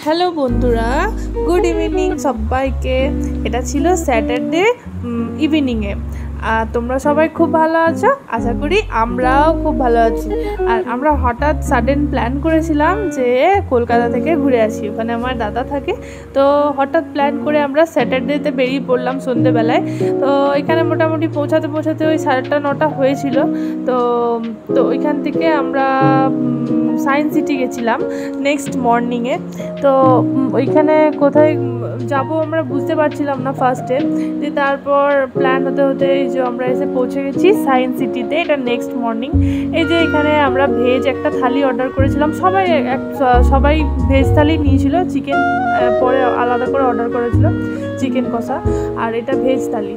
Hello বন্ধুরা, good evening সবাইকে। এটা ছিল স্যাটারডে ইভিনিংয়ে। আর তোমরা সবাই খুব ভালো আছো, আশা করি আমরাও খুব ভালো আছি। আর আমরা হঠাৎ সাডেন প্ল্যান করেছিলাম যে কলকাতা থেকে ঘুরে আসি, ওখানে আমার দাদা থাকে। তো হঠাৎ প্ল্যান করে আমরা স্যাটারডেতে বেরিয়ে পড়লাম সন্ধ্যেবেলায়। তো এখানে মোটামুটি পৌঁছাতে ওই 9:30 হয়েছিল। তো তো ওইখান থেকে আমরা সায়েন্স সিটি গেছিলাম নেক্সট মর্নিংয়ে। তো ওইখানে কোথায় যাব আমরা বুঝতে পারছিলাম না ফার্স্টে। যে তারপর প্ল্যান হতে এই যে আমরা এসে পৌঁছে গেছি সায়েন্স সিটিতে। এটা নেক্সট মর্নিং। এই যে এখানে আমরা ভেজ একটা থালি অর্ডার করেছিলাম, সবাই ভেজ থালি নিয়েছিল। চিকেন পরে আলাদা করে অর্ডার করেছিল, চিকেন কষা। আর এটা ভেজ থালি।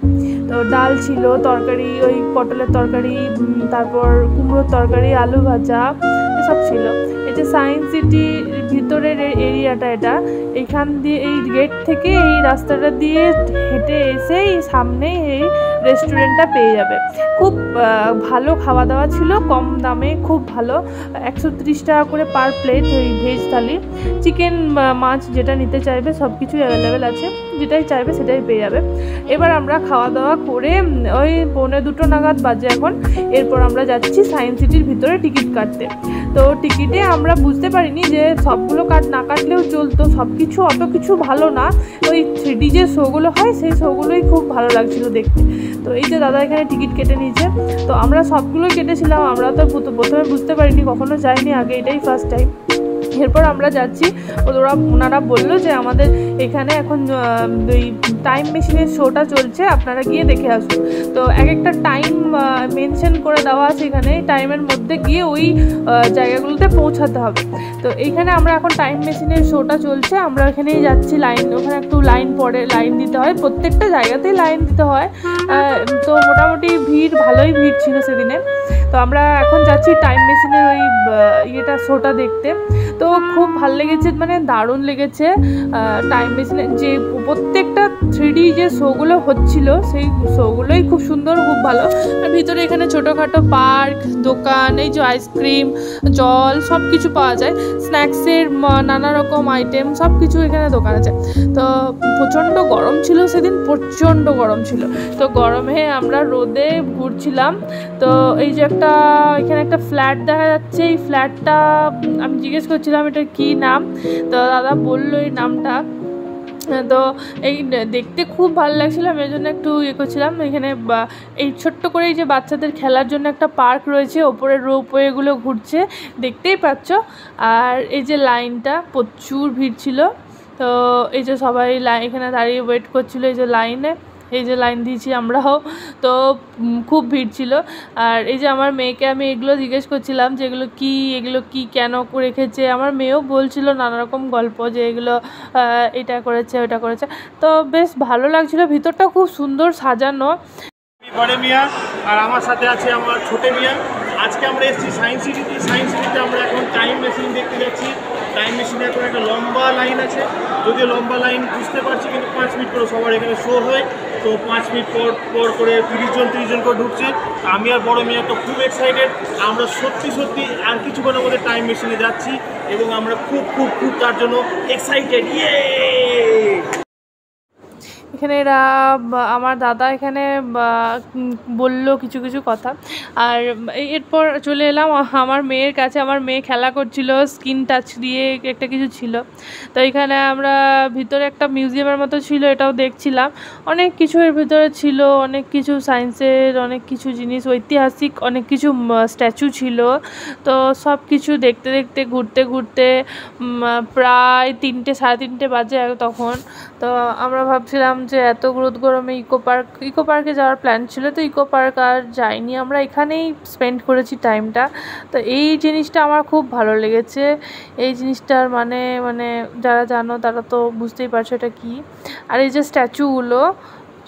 তো ডাল ছিল, তরকারি ওই পটলের তরকারি, তারপর কুমড়োর তরকারি, আলু ভাজা, এসব ছিল। এই যে সায়েন্স সিটির ভিতরের এরিয়াটা, এটা এইখান দিয়ে এই গেট থেকে এই রাস্তাটা দিয়ে হেঁটে এসে এই সামনেই এই রেস্টুরেন্টটা পেয়ে যাবে। খুব ভালো খাওয়া দাওয়া ছিল, কম দামে, খুব ভালো। 130 টাকা করে পার প্লেট ওই ভেজ থালি। চিকেন মাছ যেটা নিতে চাইবে সব কিছুই অ্যাভেলেবেল আছে, যেটাই চাইবে সেটাই পেয়ে যাবে। এবার আমরা খাওয়া দাওয়া করে ওই 1:45 নাগাদ বাজে এখন। এরপর আমরা যাচ্ছি সায়েন্স সিটির ভিতরে টিকিট কাটতে। তো টিকিটে আমরা বুঝতে পারিনি যে সবগুলো না কাটলেও চলতো, সব কিছু অত কিছু ভালো না। ওই 3D যে শোগুলো হয় সেই শোগুলোই খুব ভালো লাগছিল দেখতে। তো এই যে দাদা এখানে টিকিট কেটে নিয়েছে। তো আমরা সবগুলোই কেটেছিলাম, আমরা তো প্রথমে বুঝতে পারিনি, কখনো যাইনি আগে, এটাই ফার্স্ট টাইম। এরপর আমরা যাচ্ছি, ওনারা বললো যে আমাদের এখানে এখন ওই টাইম মেশিনের শোটা চলছে, আপনারা গিয়ে দেখে আসুন। তো এক একটা টাইম মেনশন করে দেওয়া আছে এখানে, টাইমের মধ্যে গিয়ে ওই জায়গাগুলোতে পৌঁছাতে হবে। তো এইখানে আমরা এখন টাইম মেশিনের শোটা চলছে, আমরা ওখানেই যাচ্ছি। ওখানে একটু লাইন দিতে হয়, প্রত্যেকটা জায়গাতেই লাইন দিতে হয়। তো মোটামুটি ভালোই ভিড় ছিল সেদিনে। তো আমরা এখন যাচ্ছি টাইম মেশিনের ওই শোটা দেখতে। তো খুব ভালো লেগেছে, মানে দারুণ লেগেছে। টাইম মেশিনের যে প্রত্যেকটা 3D যে শোগুলো হচ্ছিল সেই শোগুলোই খুব সুন্দর, খুব ভালো। আর ভিতরে এখানে ছোটোখাটো পার্ক, দোকান, এই যে আইসক্রিম, জল, সব কিছু পাওয়া যায়। স্ন্যাক্সের নানা রকম আইটেম, সব কিছু এখানে দোকান আছে। তো প্রচণ্ড গরম ছিল সেদিন, প্রচণ্ড গরম ছিল। তো গরমে আমরা রোদে ঘুরছিলাম। তো এই যে এখানে একটা ফ্ল্যাট দেখা যাচ্ছে, এই ফ্ল্যাটটা আমি জিজ্ঞেস করছিলাম এটার কী নাম। তো দাদা বললো এই নামটা। তো এই দেখতে খুব ভালো লাগছিলো, আমি এই জন্য একটু করছিলাম। এখানে এই ছোট্ট করে এই যে বাচ্চাদের খেলার জন্য একটা পার্ক রয়েছে, ওপরে রোপওয়েগুলো ঘুরছে, দেখতেই পাচ্ছ। আর এই যে লাইনটা, প্রচুর ভিড় ছিল। তো এই যে সবাই এখানে দাঁড়িয়ে ওয়েট করছিলো এই যে লাইনে, এই যে লাইন দিয়েছি আমরাও। তো খুব ভিড় ছিল। আর এই যে আমার মেয়েকে আমি এগুলো জিজ্ঞেস করছিলাম যে এগুলো কি কেন রেখেছে। আমার মেয়েও বলছিল নানা রকম গল্প, যে এগুলো এটা করেছে ওটা করেছে। তো বেশ ভালো লাগছিল, ভিতরটা খুব সুন্দর সাজানো। বড় মিয়া আর আমার সাথে আছে আমার ছোটে মিয়া। আজকে আমরা এসেছি সায়েন্স সিটিতে আমরা এখন টাইম মেশিন দেখতে যাচ্ছি। টাইম মেশিনে এখন একটা লম্বা লাইন আছে, যদিও লম্বা লাইন বুঝতে পারছি, কিন্তু 5 মিনিট করে সবার এখানে শো হয়। তো 5 মিনিট পর করে 30 জন করে ঢুকছে। আমি আর বড় মেয়ে তো খুব এক্সাইটেড। আমরা সত্যি আর কিছুক্ষণের মধ্যে টাইম মেশিনে যাচ্ছি এবং আমরা খুব তার জন্য এক্সাইটেড। এখানে আমার দাদা এখানে বলল কিছু কথা। আর এরপর চলে এলাম আমার মেয়ের কাছে। আমার মেয়ে খেলা করছিল, স্কিন টাচ দিয়ে একটা কিছু ছিল। তো এখানে আমরা ভিতরে একটা মিউজিয়ামের মতো ছিল, এটাও দেখছিলাম। অনেক কিছু এর ভিতরে ছিল, অনেক কিছু সায়েন্সের অনেক কিছু জিনিস, ঐতিহাসিক অনেক কিছু স্ট্যাচু ছিল। তো সব কিছু দেখতে ঘুরতে প্রায় 3-3:30 বাজে তখন। তো আমরা ভাবছিলাম যে এত রোদ গরমে ইকো পার্কে যাওয়ার প্ল্যান ছিল। তো ইকো পার্ক আর যাইনি, আমরা এখানেই স্পেন্ড করেছি টাইমটা। তো এই জিনিসটা আমার খুব ভালো লেগেছে। এই জিনিসটার মানে যারা জানো তারা তো বুঝতেই পারছো এটা কী। আর এই যে স্ট্যাচুগুলো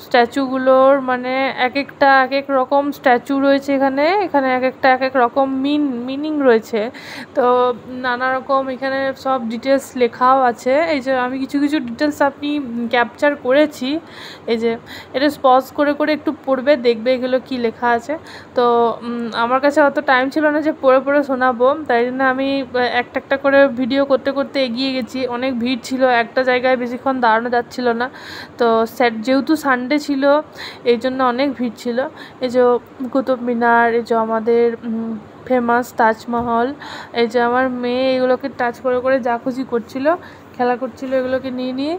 স্ট্যাচুগুলোর মানে এক একটা এক এক রকম স্ট্যাচু রয়েছে এখানে, এখানে এক একটা এক এক রকম মিনিং রয়েছে। তো নানা রকম এখানে সব ডিটেলস লেখাও আছে। এই যে আমি কিছু কিছু ডিটেলস আপনি ক্যাপচার করেছি, এই যে এটা পজ করে করে একটু পড়বে, দেখবে এগুলো কি লেখা আছে। তো আমার কাছে অত টাইম ছিল না যে পড়ে পড়ে শোনাবো, তাই জন্য আমি একটা একটা করে ভিডিও করতে করতে এগিয়ে গেছি। অনেক ভিড় ছিল, একটা জায়গায় বেশিক্ষণ দাঁড়ানো যাচ্ছিল না। তো যেহেতু সানডে ছিল এই জন্য অনেক ভিড় ছিল। এই যে কুতুব মিনার, এই যে আমাদের ফেমাস তাজমহল, এই যে আমার মেয়ে এগুলোকে টাচ করে করে যা খুশি করছিল, খেলা করছিল এগুলোকে নিয়ে নিয়ে।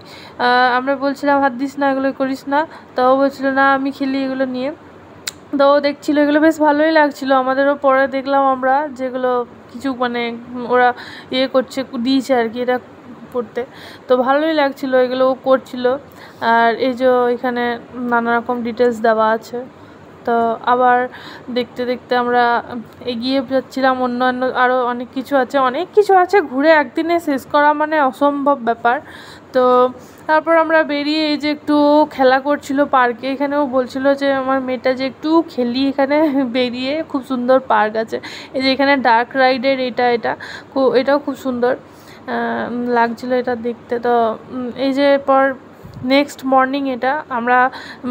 আমরা বলছিলাম হাত দিস না, এগুলো করিস না, তাও বলছিল না আমি খেলি এগুলো নিয়ে। তো দেখছিল এগুলো বেশ ভালোই লাগছিল আমাদেরও। পরে দেখলাম আমরা যেগুলো কিছু মানে ওরা করছে দিয়েছে আর কি এটা পড়তে, তো ভালোই লাগছিল এগুলো করছিল। আর এই যে এখানে নানা রকম ডিটেলস দেওয়া আছে। তো আবার দেখতে দেখতে আমরা এগিয়ে যাচ্ছিলাম, অন্যান্য আরও অনেক কিছু আছে ঘুরে একদিনে শেষ করা মানে অসম্ভব ব্যাপার। তো তারপর আমরা বেরিয়ে এই যে একটু খেলা করছিল পার্কে, এখানেও বলছিল যে আমার মেয়েটা যে একটু খেলি এখানে বেরিয়ে, খুব সুন্দর পার্ক আছে। এই যে এখানে ডার্ক রাইডের এটাও খুব সুন্দর লাগছিল এটা দেখতে। তো এই যে পর নেক্সট মর্নিং এটা আমরা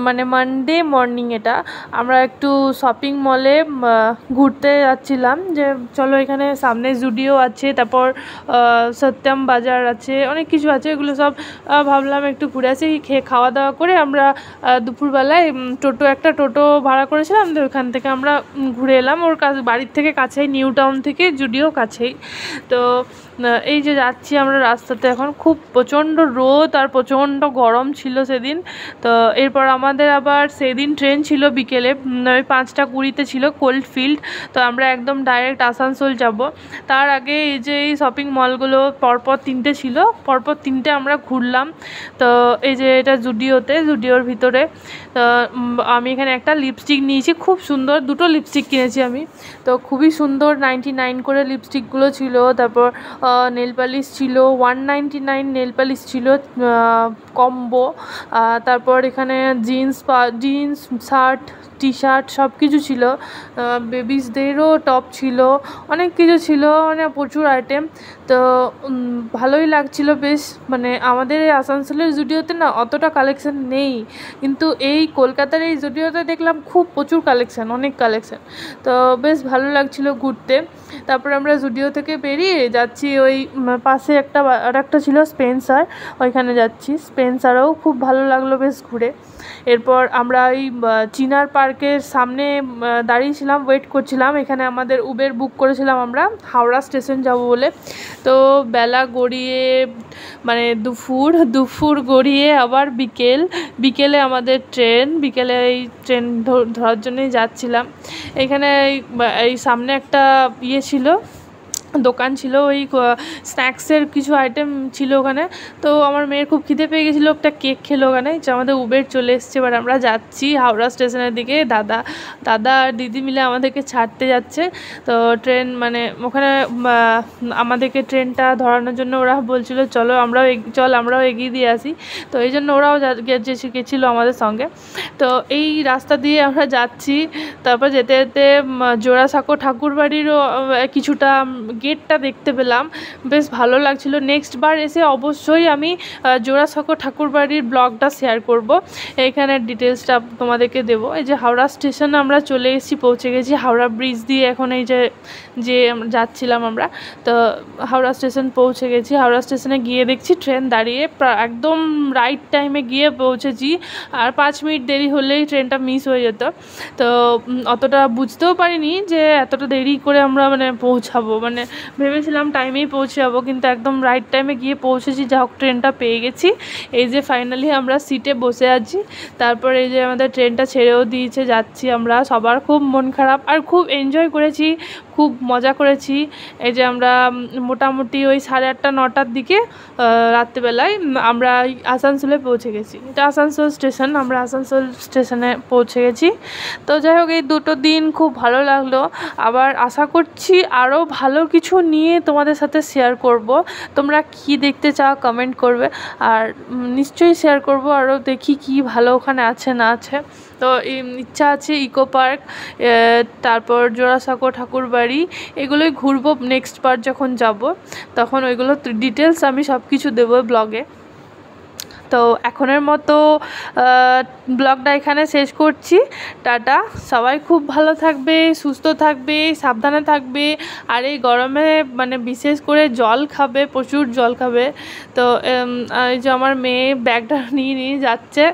মানে মানডে মর্নিং এটা আমরা একটু শপিং মলে ঘুরতে যাচ্ছিলাম, যে চলো এখানে সামনে জুডিও আছে, তারপর সত্যম বাজার আছে, অনেক কিছু আছে, এগুলো সব ভাবলাম একটু ঘুরে আসি। খাওয়া দাওয়া করে আমরা দুপুরবেলায় একটা টোটো ভাড়া করেছিলাম, তো ওখান থেকে আমরা ঘুরে এলাম। ওর বাড়ির থেকে কাছেই, নিউ টাউন থেকে জুডিও কাছেই। তো এই যে যাচ্ছি আমরা রাস্তাতে, এখন খুব প্রচণ্ড রোদ আর প্রচণ্ড গরম ছিল সেদিন। তো এরপর আমাদের আবার সেদিন ট্রেন ছিল বিকেলে, ওই 5:20 ছিল কোল্ডফিল্ড। তো আমরা একদম ডাইরেক্ট আসানসোল যাব। তার আগে এই যে এই শপিং মলগুলো পরপর 3টে ছিল, পরপর 3টে আমরা ঘুরলাম। তো এই যে এটা জুডিওর ভিতরে। তো আমি এখানে একটা লিপস্টিক নিয়েছি, খুব সুন্দর, 2টো লিপস্টিক কিনেছি আমি। তো খুবই সুন্দর 99 করে লিপস্টিকগুলো ছিল। তারপর নেল পালিশ ছিল 199, নেল পালিশ ছিল কম্বো। তারপর এখানে জিন্স শার্ট, টি শার্ট সব কিছু ছিল, বেবিসদেরও টপ ছিল, অনেক কিছু ছিল, মানে প্রচুর আইটেম। তো ভালোই লাগছিল বেশ। মানে আমাদের এই আসানসোলের জুডিওতে না অতটা কালেকশান নেই, কিন্তু এই কলকাতার এই জুডিওতে দেখলাম খুব প্রচুর কালেকশান, অনেক কালেকশান। তো বেশ ভালো লাগছিল ঘুরতে। তারপরে আমরা জুডিও থেকে বেরিয়ে যাচ্ছি ওই পাশে আরেকটা ছিল স্পেন্সার, ওইখানে যাচ্ছি। স্পেন্সারও খুব ভালো লাগলো বেশ ঘুরে। এরপর আমরা ওই চিনার পার্কের সামনে দাঁড়িয়েছিলাম, ওয়েট করছিলাম। এখানে আমাদের উবের বুক করেছিলাম আমরা হাওড়া স্টেশন যাব বলে। তো বেলা গড়িয়ে মানে দুপুর গড়িয়ে আবার বিকেলে আমাদের ট্রেন, বিকেলে এই ট্রেন ধরার জন্যই যাচ্ছিলাম। এখানে এই সামনে একটা ছিল, দোকান ছিল, ওই স্ন্যাক্সের কিছু আইটেম ছিল ওখানে। তো আমার মেয়ের খুব খিদে পেয়ে গেছিলো, একটা কেক খেলো ওখানে। যে আমাদের উবের চলে এসছে, এবার আমরা যাচ্ছি হাওড়া স্টেশনের দিকে। দাদা আর দিদি মিলে আমাদেরকে ছাড়তে যাচ্ছে। তো ট্রেন মানে ওখানে আমাদেরকে ট্রেনটা ধরানোর জন্য ওরা বলছিল আমরাও এগিয়ে দিয়ে আসি। তো এই জন্য ওরাও গেছিলো আমাদের সঙ্গে। তো এই রাস্তা দিয়ে আমরা যাচ্ছি। তারপর যেতে যেতে জোড়াসাঁকো ঠাকুরবাড়িরও কিছুটা গেটটা দেখতে পেলাম, বেশ ভালো লাগছিল। নেক্সট বার এসে অবশ্যই আমি জোড়াসাঁকো ঠাকুরবাড়ির ব্লগটা শেয়ার করব, এখানে ডিটেলসটা তোমাদেরকে দেবো। এই যে হাওড়া স্টেশন আমরা চলে এসেছি, পৌঁছে গেছি হাওড়া ব্রিজ দিয়ে। এখন এই যে যাচ্ছিলাম আমরা, তো হাওড়া স্টেশন পৌঁছে গেছি। হাওড়া স্টেশনে গিয়ে দেখছি ট্রেন দাঁড়িয়ে, একদম রাইট টাইমে গিয়ে পৌঁছেছি। আর 5 মিনিট দেরি হলেই ট্রেনটা মিস হয়ে যেত। তো অতটা বুঝতেও পারিনি যে এতটা দেরি করে আমরা মানে পৌঁছাবো, মানে ভেবেছিলাম টাইমেই পৌঁছে যাবো, কিন্তু একদম রাইট টাইমে গিয়ে পৌঁছেছি। যা হোক ট্রেনটা পেয়ে গেছি। এই যে ফাইনালি আমরা সিটে বসে আছি। তারপর এই যে আমাদের ট্রেনটা ছেড়েও দিয়েছে, যাচ্ছি আমরা। সবার খুব মন খারাপ, আর খুব এনজয় করেছি, খুব মজা করেছি। এই যে আমরা মোটামুটি ওই 8:30 9টার দিকে রাত্রিবেলায় আমরা আসানসোলে পৌঁছে গেছি। এটা আসানসোল স্টেশন, আমরা আসানসোল স্টেশনে পৌঁছে গেছি। তো যাই হোক, এই দুটো দিন খুব ভালো লাগলো। আবার আশা করছি আরও ভালো কিছু নিয়ে তোমাদের সাথে শেয়ার করব। তোমরা কি দেখতে চাও কমেন্ট করবে, আর নিশ্চয়ই শেয়ার করব। আরও দেখি কি ভালো ওখানে আছে না আছে। তো ইচ্ছা আছে ইকো পার্ক, তারপর জোড়াসাঁকো ঠাকুরবাড়ি, এগুলোই ঘুরবো নেক্সট বার যখন যাব। তখন ওইগুলো ডিটেলস আমি সব কিছু দেবো ব্লগে। তো এখনের মতো ব্লগটা এখানে শেষ করছি। টাটা। সবাই খুব ভালো থাকবে, সুস্থ থাকবে, সাবধানে থাকবে। আর এই গরমে মানে বিশেষ করে জল খাবে, প্রচুর জল খাবে। তো এই যে আমার মেয়ে ব্যাগটা নিয়ে যাচ্ছে,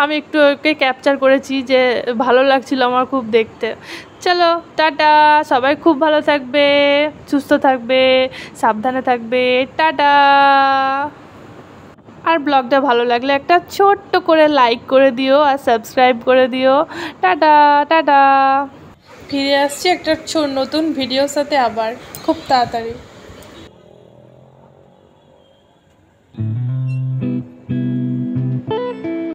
আমি একটু ওকে ক্যাপচার করেছি, যে ভালো লাগছিল আমার খুব দেখতে। চলো টাটা, সবাই খুব ভালো থাকবে, সুস্থ থাকবে, সাবধানে থাকবে। টাটা। আর ব্লগটা ভালো লাগলে একটা ছোট্ট করে লাইক করে দিও আর সাবস্ক্রাইব করে দিও। Tata tata. ফিরে আসছি একটা নতুন ভিডিওর সাথে আবার খুব তাড়াতাড়ি।